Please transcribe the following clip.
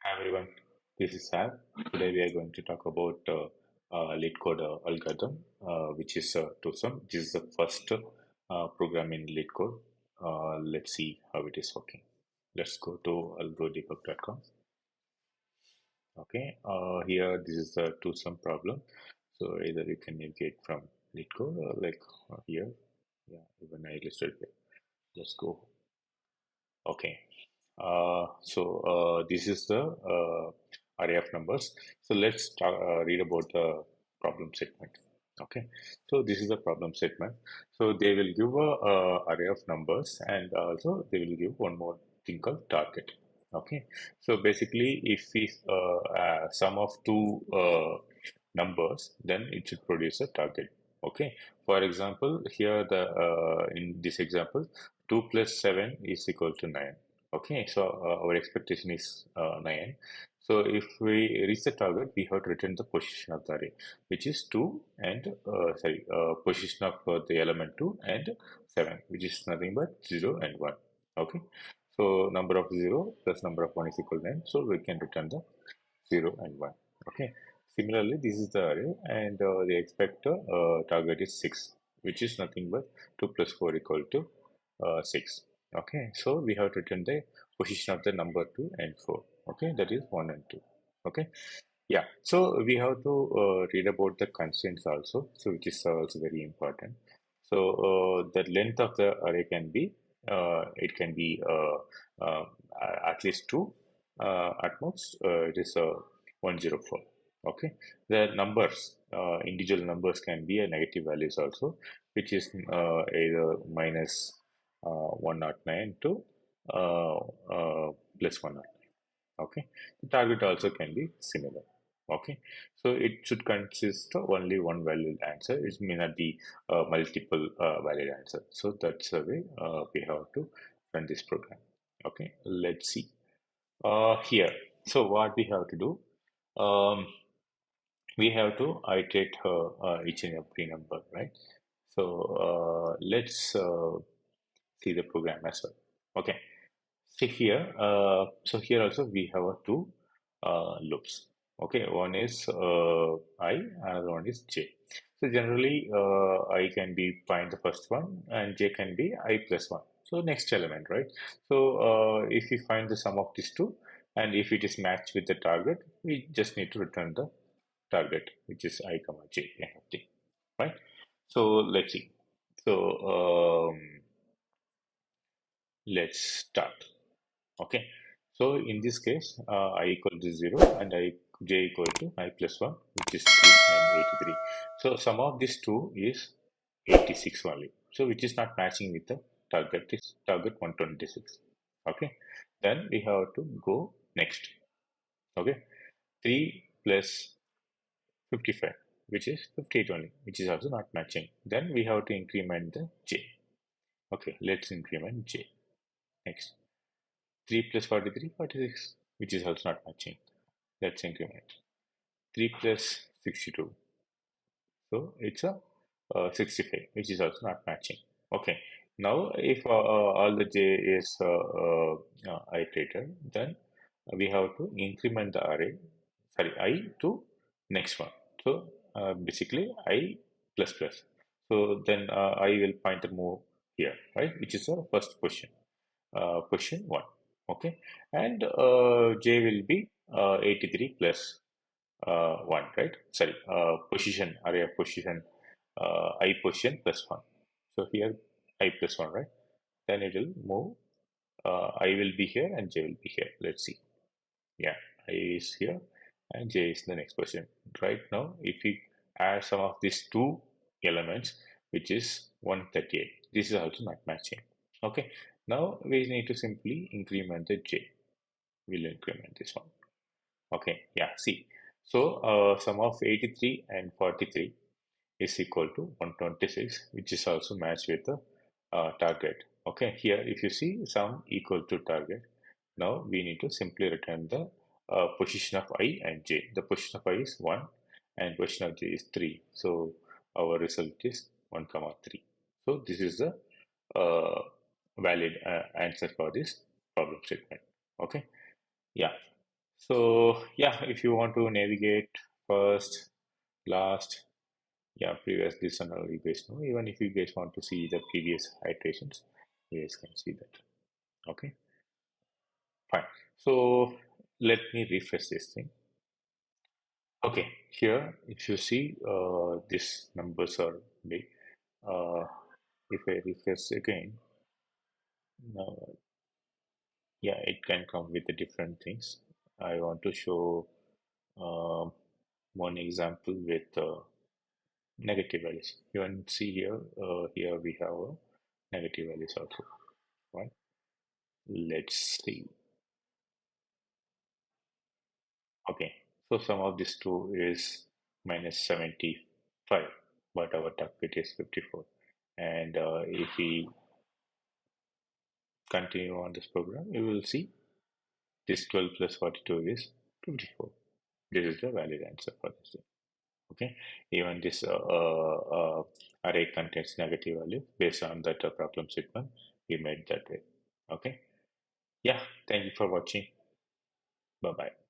Hi everyone, this is Sam. Today we are going to talk about Leetcode algorithm, which is Two Sum. This is the first program in Leetcode. Let's see how it is working. Let's go to algodebug.com. Okay, here this is the Two Sum problem. So either you can navigate from Leetcode or like here. Yeah, even I listed here. Let's go. Okay. This is the array of numbers. So let's read about the problem statement. Okay. So this is the problem statement. So they will give a array of numbers and also they will give one more thing called target. Okay. So basically, if we sum of two numbers, then it should produce a target. Okay. For example, here the in this example, 2 plus 7 is equal to 9. Okay, so our expectation is 9. So if we reach the target, we have to return the position of the array, which is 2 and, position of the element 2 and 7, which is nothing but 0 and 1. Okay, so number of 0 plus number of 1 is equal to 9, so we can return the 0 and 1. Okay, similarly, this is the array and the expected target is 6, which is nothing but 2 plus 4 equal to 6. Okay, so we have to return the position of the number 2 and 4. Okay, that is 1 and 2. Okay, yeah, so we have to read about the constraints also, so which is also very important. So the length of the array can be it can be at least 2, at most it is 104. Okay, the numbers, individual numbers can be a negative values also, which is either minus 109 to uh, plus 109. Okay, the target also can be similar. Okay, so it should consist of only one valid answer. It may not be multiple valid answer. So that's the way we have to run this program. Okay, let's see here. So what we have to do, um, we have to iterate each and every number, right? So let's see the program as well. Okay, see here. So here also we have two loops. Okay, one is I, another one is j. So generally, I can be find the first one, and j can be I plus one. So next element, right? So if we find the sum of these two, and if it is matched with the target, we just need to return the target, which is I comma j, right? So let's see. So let's start. Okay, so in this case, I equal to 0 and j equal to I plus 1, which is 3 and 83. So sum of these two is 86 only. So which is not matching with the target, is target 126. Okay, then we have to go next. Okay, 3 plus 55, which is 58 only, which is also not matching. Then we have to increment the j. Okay, let's increment j. Next, 3 plus 43, 46, which is also not matching. Let's increment 3 plus 62. So it's a 65, which is also not matching. Okay. Now, if all the j is iterated, then we have to increment the array, sorry, I to next one. So basically I plus plus. So then I will point the move here, right? Which is the first question, question one. Okay, and j will be 83 plus 1, right? Sorry, position, array of position, I position plus 1. So here I plus 1, right? Then it will move. I will be here and j will be here. Let's see. Yeah, I is here and j is the next position. Right now, if we add some of these two elements, which is 138, this is also not matching. Okay, now we need to simply increment the j. We'll increment this one. Okay, yeah, see. So sum of 83 and 43 is equal to 126, which is also matched with the target. Okay, here if you see sum equal to target, now we need to simply return the position of I and j. The position of I is 1 and position of j is 3. So our result is 1 comma 3. So this is the uh, valid answer for this problem statement. Okay, yeah. So yeah, if you want to navigate first, last, yeah, previous, this and all, you guys know. Even if you guys want to see the previous iterations, you guys can see that. Okay, fine. So let me refresh this thing. Okay, here if you see, these numbers are big. Uh, if I refresh again, now yeah, it can come with the different things. I want to show um, one example with negative values. You can see here, here we have negative values also, right? Let's see. Okay, so sum of these two is minus 75, but our target is 54. And if we continue on this program, you will see this 12 plus 42 is 54. This is the valid answer for this thing. Okay, even this array contains negative value based on that problem statement we made that way. Okay, yeah, thank you for watching. Bye bye.